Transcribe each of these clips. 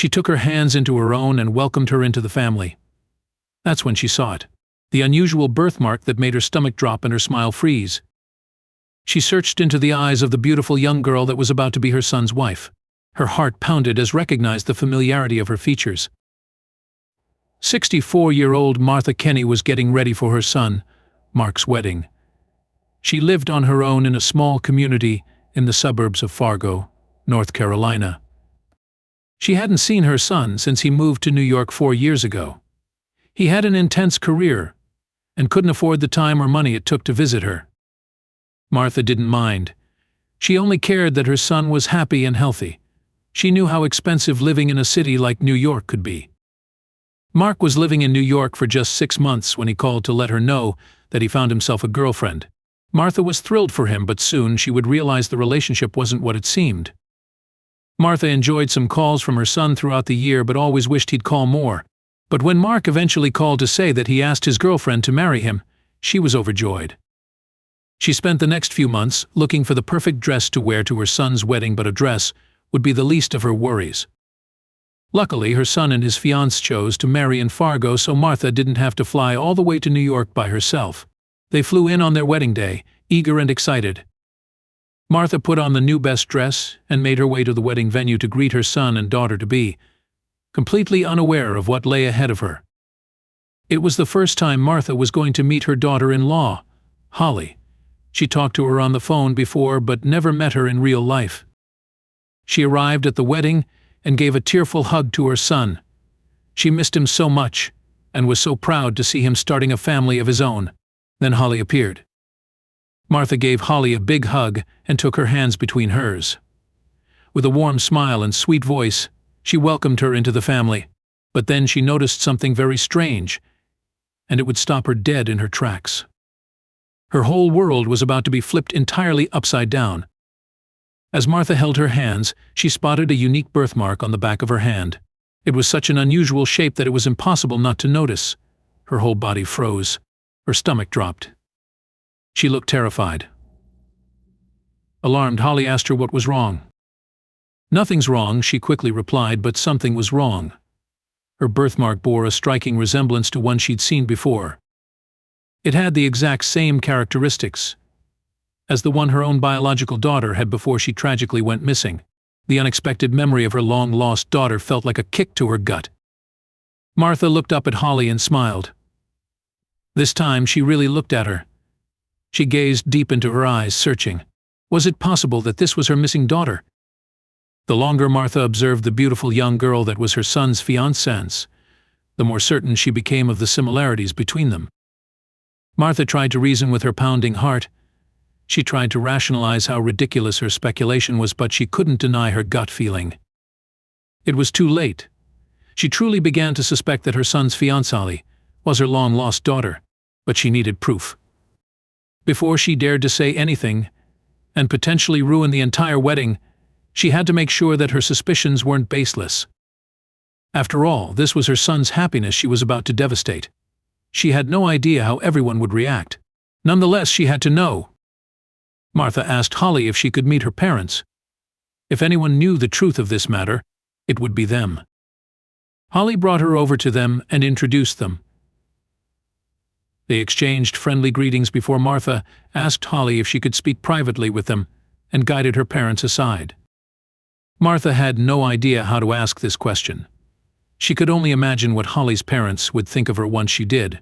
She took her hands into her own and welcomed her into the family. That's when she saw it. The unusual birthmark that made her stomach drop and her smile freeze. She searched into the eyes of the beautiful young girl that was about to be her son's wife. Her heart pounded as recognized the familiarity of her features. 64-year-old Martha Kenny was getting ready for her son, Mark's wedding. She lived on her own in a small community in the suburbs of Fargo, North Carolina. She hadn't seen her son since he moved to New York 4 years ago. He had an intense career and couldn't afford the time or money it took to visit her. Martha didn't mind. She only cared that her son was happy and healthy. She knew how expensive living in a city like New York could be. Mark was living in New York for just 6 months when he called to let her know that he found himself a girlfriend. Martha was thrilled for him, but soon she would realize the relationship wasn't what it seemed. Martha enjoyed some calls from her son throughout the year but always wished he'd call more. But when Mark eventually called to say that he asked his girlfriend to marry him, she was overjoyed. She spent the next few months looking for the perfect dress to wear to her son's wedding, but a dress would be the least of her worries. Luckily, her son and his fiancée chose to marry in Fargo, so Martha didn't have to fly all the way to New York by herself. They flew in on their wedding day, eager and excited. Martha put on the new best dress and made her way to the wedding venue to greet her son and daughter-to-be, completely unaware of what lay ahead of her. It was the first time Martha was going to meet her daughter-in-law, Holly. She talked to her on the phone before but never met her in real life. She arrived at the wedding and gave a tearful hug to her son. She missed him so much and was so proud to see him starting a family of his own. Then Holly appeared. Martha gave Holly a big hug and took her hands between hers. With a warm smile and sweet voice, she welcomed her into the family. But then she noticed something very strange, and it would stop her dead in her tracks. Her whole world was about to be flipped entirely upside down. As Martha held her hands, she spotted a unique birthmark on the back of her hand. It was such an unusual shape that it was impossible not to notice. Her whole body froze. Her stomach dropped. She looked terrified. Alarmed, Holly asked her what was wrong. "Nothing's wrong," she quickly replied, but something was wrong. Her birthmark bore a striking resemblance to one she'd seen before. It had the exact same characteristics as the one her own biological daughter had before she tragically went missing. The unexpected memory of her long-lost daughter felt like a kick to her gut. Martha looked up at Holly and smiled. This time she really looked at her. She gazed deep into her eyes, searching. Was it possible that this was her missing daughter? The longer Martha observed the beautiful young girl that was her son's fiancée, the more certain she became of the similarities between them. Martha tried to reason with her pounding heart. She tried to rationalize how ridiculous her speculation was, but she couldn't deny her gut feeling. It was too late. She truly began to suspect that her son's fiancée was her long-lost daughter, but she needed proof. Before she dared to say anything, and potentially ruin the entire wedding, she had to make sure that her suspicions weren't baseless. After all, this was her son's happiness she was about to devastate. She had no idea how everyone would react. Nonetheless, she had to know. Martha asked Holly if she could meet her parents. If anyone knew the truth of this matter, it would be them. Holly brought her over to them and introduced them. They exchanged friendly greetings before Martha asked Holly if she could speak privately with them and guided her parents aside. Martha had no idea how to ask this question. She could only imagine what Holly's parents would think of her once she did.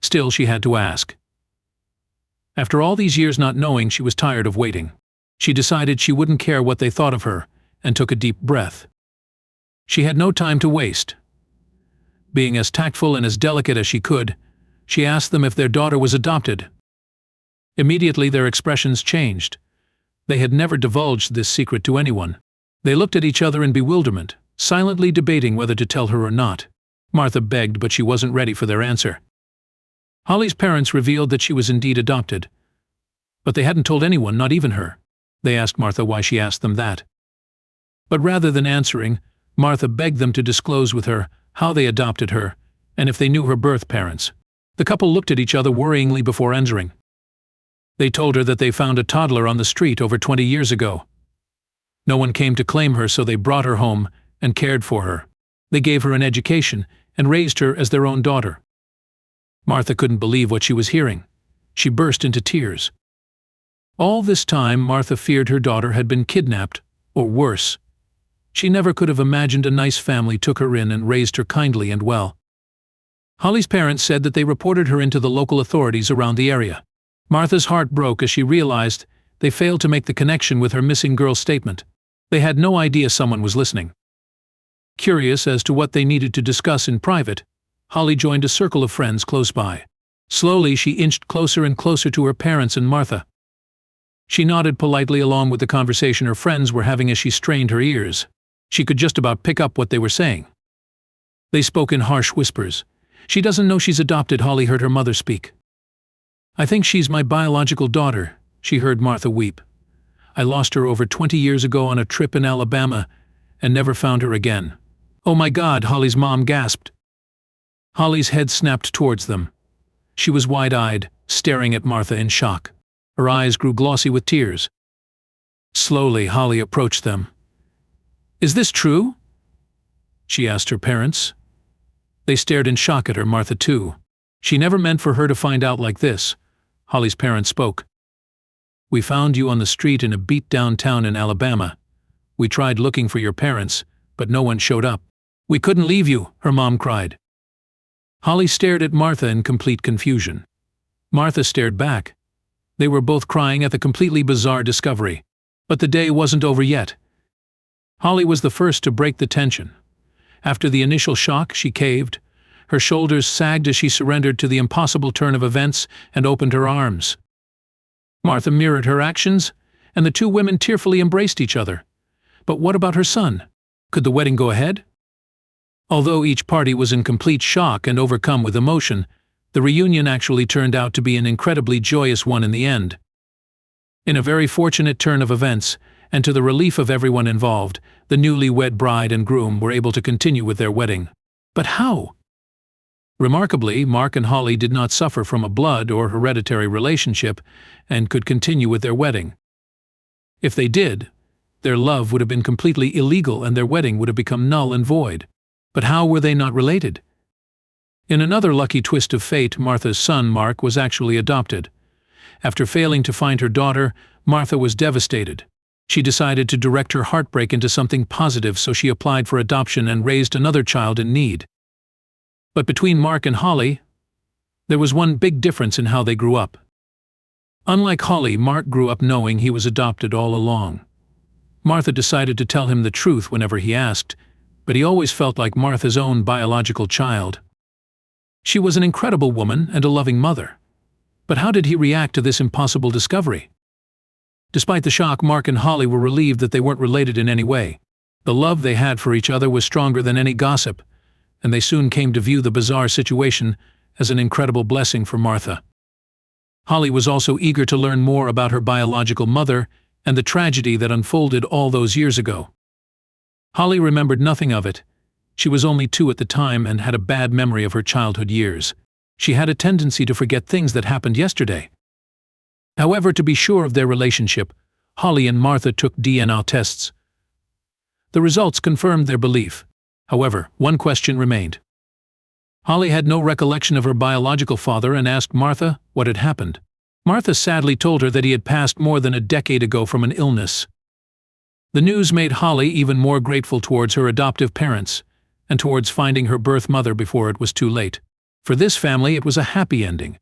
Still, she had to ask. After all these years not knowing, she was tired of waiting. She decided she wouldn't care what they thought of her and took a deep breath. She had no time to waste. Being as tactful and as delicate as she could, she asked them if their daughter was adopted. Immediately their expressions changed. They had never divulged this secret to anyone. They looked at each other in bewilderment, silently debating whether to tell her or not. Martha begged, but she wasn't ready for their answer. Holly's parents revealed that she was indeed adopted, but they hadn't told anyone, not even her. They asked Martha why she asked them that. But rather than answering, Martha begged them to disclose with her how they adopted her and if they knew her birth parents. The couple looked at each other worryingly before entering. They told her that they found a toddler on the street over 20 years ago. No one came to claim her, so they brought her home and cared for her. They gave her an education and raised her as their own daughter. Martha couldn't believe what she was hearing. She burst into tears. All this time, Martha feared her daughter had been kidnapped, or worse. She never could have imagined a nice family took her in and raised her kindly and well. Holly's parents said that they reported her into the local authorities around the area. Martha's heart broke as she realized they failed to make the connection with her missing girl statement. They had no idea someone was listening. Curious as to what they needed to discuss in private, Holly joined a circle of friends close by. Slowly, she inched closer and closer to her parents and Martha. She nodded politely along with the conversation her friends were having as she strained her ears. She could just about pick up what they were saying. They spoke in harsh whispers. "She doesn't know she's adopted," Holly heard her mother speak. "I think she's my biological daughter," she heard Martha weep. "I lost her over 20 years ago on a trip in Alabama and never found her again." "Oh my God," Holly's mom gasped. Holly's head snapped towards them. She was wide-eyed, staring at Martha in shock. Her eyes grew glossy with tears. Slowly, Holly approached them. "Is this true?" she asked her parents. They stared in shock at her, Martha too. She never meant for her to find out like this. Holly's parents spoke. "We found you on the street in a beat-down town in Alabama. We tried looking for your parents, but no one showed up. We couldn't leave you," her mom cried. Holly stared at Martha in complete confusion. Martha stared back. They were both crying at the completely bizarre discovery. But the day wasn't over yet. Holly was the first to break the tension. After the initial shock, she caved. Her shoulders sagged as she surrendered to the impossible turn of events and opened her arms. Martha mirrored her actions, and the two women tearfully embraced each other. But what about her son? Could the wedding go ahead? Although each party was in complete shock and overcome with emotion, the reunion actually turned out to be an incredibly joyous one in the end. In a very fortunate turn of events, and to the relief of everyone involved, the newlywed bride and groom were able to continue with their wedding. But how? Remarkably, Mark and Holly did not suffer from a blood or hereditary relationship and could continue with their wedding. If they did, their love would have been completely illegal and their wedding would have become null and void. But how were they not related? In another lucky twist of fate, Martha's son, Mark, was actually adopted. After failing to find her daughter, Martha was devastated. She decided to direct her heartbreak into something positive, so she applied for adoption and raised another child in need. But between Mark and Holly, there was one big difference in how they grew up. Unlike Holly, Mark grew up knowing he was adopted all along. Martha decided to tell him the truth whenever he asked, but he always felt like Martha's own biological child. She was an incredible woman and a loving mother. But how did he react to this impossible discovery? Despite the shock, Mark and Holly were relieved that they weren't related in any way. The love they had for each other was stronger than any gossip, and they soon came to view the bizarre situation as an incredible blessing for Martha. Holly was also eager to learn more about her biological mother and the tragedy that unfolded all those years ago. Holly remembered nothing of it. She was only 2 at the time and had a bad memory of her childhood years. She had a tendency to forget things that happened yesterday. However, to be sure of their relationship, Holly and Martha took DNA tests. The results confirmed their belief. However, one question remained. Holly had no recollection of her biological father and asked Martha what had happened. Martha sadly told her that he had passed more than a decade ago from an illness. The news made Holly even more grateful towards her adoptive parents and towards finding her birth mother before it was too late. For this family, it was a happy ending.